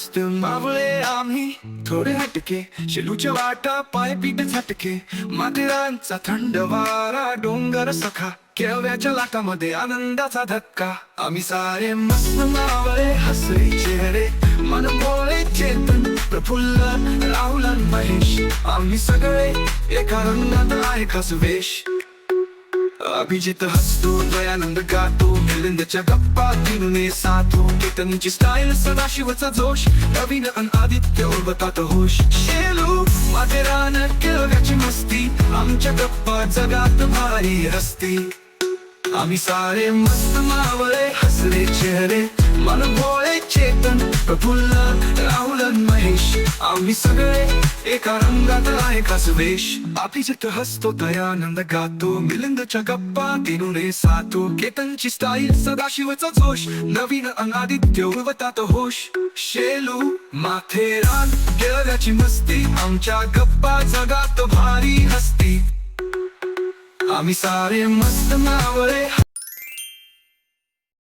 मस्त मावळे आम्ही थोडे हटके, शेलूच्या वाटा पाय पीठ झटके, माथेरानचा थंड वारा डोंगर सखा, केवव्याच्या लाटामध्ये आनंदाचा धक्का. आम्ही सारे मस्त मावळे, हसरे चेहरे, मन भोळे चेतन प्रफुल्ल, राहुल आणि महेश. आम्ही सगळे एका रंगात आहे खास वेश. अभिजित हसतो, दयानंद गातो, मिलिंदच्या गप्पा दिनुने साधो, केतनची स्टाईल सदाशिवचा जोश, रवीन अन आदित्य उर्वतात होश. शेलू माथेरान केवव्याची मस्ती, आमच्या गप्पा जगात भारी हसती. आम्ही सारे मस्त मावळे, हसरे चेहरे, मन भोळे चेतन प्रफुल्ल, राहुल अन महेश. आम्ही सगळे एका रंगात आहे खास वेश. अभिजित हसतो, दयानंद गातो, मिलिंदच्या गप्पा दिनुने साधो, केतनची स्टाईल सदाशिवचा जोश, नवीन अन आदित्य उर्वतात होश. शेलू माथेरान केवव्याची मस्ती, आमच्या गप्पा जगात भारी हसती. आम्ही सारे मस्त मावळे.